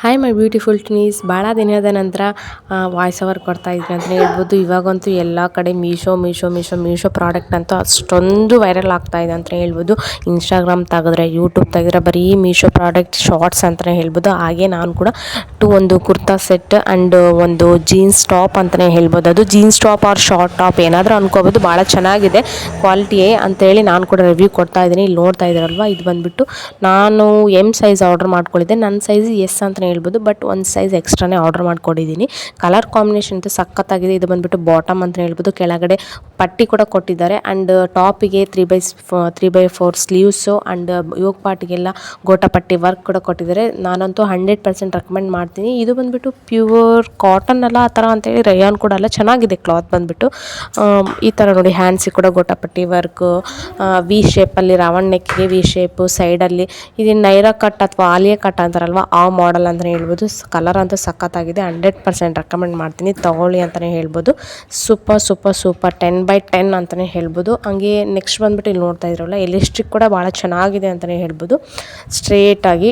Hi my beautiful ಟ್ವೀಸ್. ಭಾಳ ದಿನದ ನಂತರ ವಾಯ್ಸ್ ಓವರ್ ಕೊಡ್ತಾ ಇದ್ದೀನಿ ಅಂತಲೇ ಹೇಳ್ಬೋದು. ಇವಾಗಂತೂ ಎಲ್ಲ ಕಡೆ ಮೀಶೋ ಪ್ರಾಡಕ್ಟ್ ಅಂತೂ ಅಷ್ಟೊಂದು ವೈರಲ್ ಆಗ್ತಾ ಇದೆ ಅಂತಲೇ ಹೇಳ್ಬೋದು. ಇನ್ಸ್ಟಾಗ್ರಾಮ್ ತೆಗೆದ್ರೆ, ಯೂಟ್ಯೂಬ್ ತೆಗೆದ್ರೆ ಬರೀ ಮೀಶೋ ಪ್ರಾಡಕ್ಟ್ ಶಾರ್ಟ್ಸ್ ಅಂತಲೇ ಹೇಳ್ಬೋದು. ಹಾಗೆ ನಾನು ಕೂಡ ಒಂದು ಕುರ್ತಾ ಸೆಟ್ ಆ್ಯಂಡ್ ಒಂದು ಜೀನ್ಸ್ ಟಾಪ್ ಅಂತಲೇ ಹೇಳ್ಬೋದು. ಅದು jeans top or short top ಏನಾದರೂ ಅನ್ಕೋಬೋದು. ಭಾಳ ಚೆನ್ನಾಗಿದೆ ಕ್ವಾಲಿಟಿಯೇ ಅಂತೇಳಿ ನಾನು ಕೂಡ ರಿವ್ಯೂ ಕೊಡ್ತಾ ಇದ್ದೀನಿ. ಇಲ್ಲಿ ನೋಡ್ತಾ ಇದ್ದೀರಲ್ವ, ಇದು ಬಂದುಬಿಟ್ಟು ನಾನು ಎಮ್ ಸೈಜ್ ಆರ್ಡರ್ ಮಾಡ್ಕೊಂಡಿದ್ದೆ. ನನ್ನ ಸೈಜ್ ಎಸ್ ಅಂತಲೇ ಹೇಳ್ಬೋದು, ಬಟ್ ಒಂದು ಸೈಜ್ ಎಕ್ಸ್ಟ್ರಾನೇ ಆರ್ಡರ್ ಮಾಡ್ಕೊಂಡಿದ್ದೀನಿ. ಕಲರ್ ಕಾಂಬಿನೇಷನ್ ಅಂತೂ ಸಖತ್ತಾಗಿದೆ. ಇದು ಬಂದುಬಿಟ್ಟು ಬಾಟಮ್ ಅಂತ ಹೇಳ್ಬೋದು. ಕೆಳಗಡೆ ಪಟ್ಟಿ ಕೂಡ ಕೊಟ್ಟಿದ್ದಾರೆ ಆ್ಯಂಡ್ ಟಾಪಿಗೆ 3/4 ಸ್ಲೀವ್ಸು ಆ್ಯಂಡ್ ಯೋಗ ಪಾರ್ಟಿಗೆಲ್ಲ ಗೋಟಪಟ್ಟಿ ವರ್ಕ್ ಕೂಡ ಕೊಟ್ಟಿದ್ದಾರೆ. ನಾನಂತೂ 100% ರೆಕಮೆಂಡ್ ಮಾಡ್ತೀನಿ. ಇದು ಬಂದುಬಿಟ್ಟು ಪ್ಯೂರ್ ಕಾಟನ್ ಅಲ್ಲ ಆ ಥರ ಅಂತೇಳಿ ರಯಾನ್ ಕೂಡ ಅಲ್ಲ, ಚೆನ್ನಾಗಿದೆ ಕ್ಲಾತ್ ಬಂದುಬಿಟ್ಟು. ಈ ಥರ ನೋಡಿ, ಹ್ಯಾಂಡ್ಸಿಗೆ ಕೂಡ ಗೋಟಪಟ್ಟಿ ವರ್ಕು, ವಿ ಶೇಪಲ್ಲಿ ರೌಂಡ್ ನೆಕ್ಗೆ ವಿ ಶೇಪು, ಸೈಡಲ್ಲಿ ಇದು ನೈರಾ ಕಟ್ ಅಥವಾ ಆಲಿಯಾ ಕಟ್ ಅಂತಾರಲ್ವ ಆ ಮಾಡಲ್ ಅಂತಲೇ ಹೇಳ್ಬೋದು. ಕಲರ್ ಅಂತೂ ಸಖತ್ತಾಗಿದೆ. 100% ರೆಕಮೆಂಡ್ ಮಾಡ್ತೀನಿ, ತೊಗೊಳ್ಳಿ ಅಂತಲೇ ಹೇಳ್ಬೋದು. ಸೂಪರ್ 10/10 ಅಂತಲೇ ಹೇಳ್ಬೋದು. ಹಂಗೆ ನೆಕ್ಸ್ಟ್ ಬಂದುಬಿಟ್ಟು ಇಲ್ಲಿ ನೋಡ್ತಾ ಇದ್ರಲ್ಲ, ಎಲಿಸ್ಟಿಕ್ ಕೂಡ ಭಾಳ ಚೆನ್ನಾಗಿದೆ ಅಂತಲೇ ಹೇಳ್ಬೋದು. ಸ್ಟ್ರೇಟಾಗಿ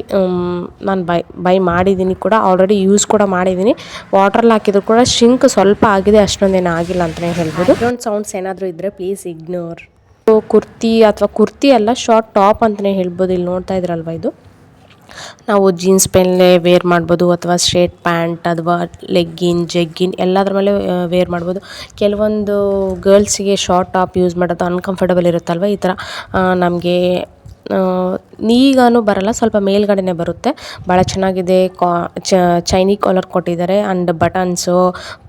ನಾನು ಬೈ ಮಾಡಿದ್ದೀನಿ ಕೂಡ, ಆಲ್ರೆಡಿ ಯೂಸ್ ಕೂಡ ಮಾಡಿದ್ದೀನಿ. ವಾಟ್ರಲ್ಲಿ ಹಾಕಿದ್ರು ಕೂಡ ಶಿಂಕ್ ಸ್ವಲ್ಪ ಆಗಿದೆ, ಅಷ್ಟೊಂದೇನು ಆಗಿಲ್ಲ ಅಂತಲೇ ಹೇಳ್ಬೋದು. ಬ್ಯಾಕ್ಗ್ರೌಂಡ್ ಸೌಂಡ್ಸ್ ಏನಾದರೂ ಇದ್ದರೆ ಪ್ಲೀಸ್ ಇಗ್ನೋರ್. ಕುರ್ತಿ ಅಲ್ಲ, ಶಾರ್ಟ್ ಟಾಪ್ ಅಂತಲೇ ಹೇಳ್ಬೋದು. ಇಲ್ಲಿ ನೋಡ್ತಾ ಇದ್ರಲ್ವ, ಇದು ನಾವು ಜೀನ್ಸ್ ಮೇಲೆ ವೇರ್ ಮಾಡ್ಬೋದು ಅಥವಾ ಸ್ಟ್ರೇಟ್ ಪ್ಯಾಂಟ್ ಅಥವಾ ಜಗ್ಗಿನ್ ಎಲ್ಲದ್ರ ಮೇಲೆ ವೇರ್ ಮಾಡ್ಬೋದು. ಕೆಲವೊಂದು ಗರ್ಲ್ಸಿಗೆ ಶಾರ್ಟ್ ಟಾಪ್ ಯೂಸ್ ಮಾಡೋದು ಅನ್ಕಂಫರ್ಟಬಲ್ ಇರುತ್ತಲ್ವ, ಈ ಥರ ನಮಗೆ ನೀಗಾನು ಬರಲ್ಲ, ಸ್ವಲ್ಪ ಮೇಲ್ಗಡೆನೇ ಬರುತ್ತೆ. ಭಾಳ ಚೆನ್ನಾಗಿದೆ. ಚೈನಿ ಕಾಲರ್ ಕೊಟ್ಟಿದ್ದಾರೆ ಆ್ಯಂಡ್ ಬಟನ್ಸು,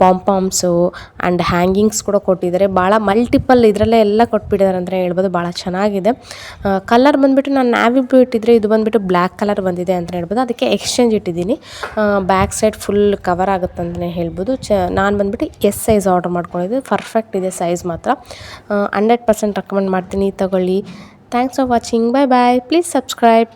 ಪಾಂಪಾಮ್ಸು ಆ್ಯಂಡ್ ಹ್ಯಾಂಗಿಂಗ್ಸ್ ಕೂಡ ಕೊಟ್ಟಿದ್ದಾರೆ. ಭಾಳ ಮಲ್ಟಿಪಲ್ ಇದರಲ್ಲೇ ಎಲ್ಲ ಕೊಟ್ಬಿಟ್ಟಿದ್ದಾರೆ ಅಂತಲೇ ಹೇಳ್ಬೋದು. ಭಾಳ ಚೆನ್ನಾಗಿದೆ. ಕಲರ್ ಬಂದುಬಿಟ್ಟು ನಾನು ನ್ಯಾವಿ ಬ್ಲೂ ಇಟ್ಟಿದ್ರೆ, ಇದು ಬಂದುಬಿಟ್ಟು ಬ್ಲ್ಯಾಕ್ ಕಲರ್ ಬಂದಿದೆ ಅಂತ ಹೇಳ್ಬೋದು. ಅದಕ್ಕೆ ಎಕ್ಸ್ಚೇಂಜ್ ಇಟ್ಟಿದ್ದೀನಿ. ಬ್ಯಾಕ್ ಸೈಡ್ ಫುಲ್ ಕವರ್ ಆಗುತ್ತೆ ಅಂತಲೇ ಹೇಳ್ಬೋದು. ನಾನು ಬಂದುಬಿಟ್ಟು ಎಸ್ ಸೈಜ್ ಆರ್ಡರ್ ಮಾಡ್ಕೊಂಡಿದ್ದೆ. ಪರ್ಫೆಕ್ಟ್ ಇದೆ ಸೈಜ್ ಮಾತ್ರ. 100% ರೆಕಮೆಂಡ್ ಮಾಡ್ತೀನಿ, ತಗೊಳ್ಳಿ. Thanks for watching. Bye bye. Please subscribe.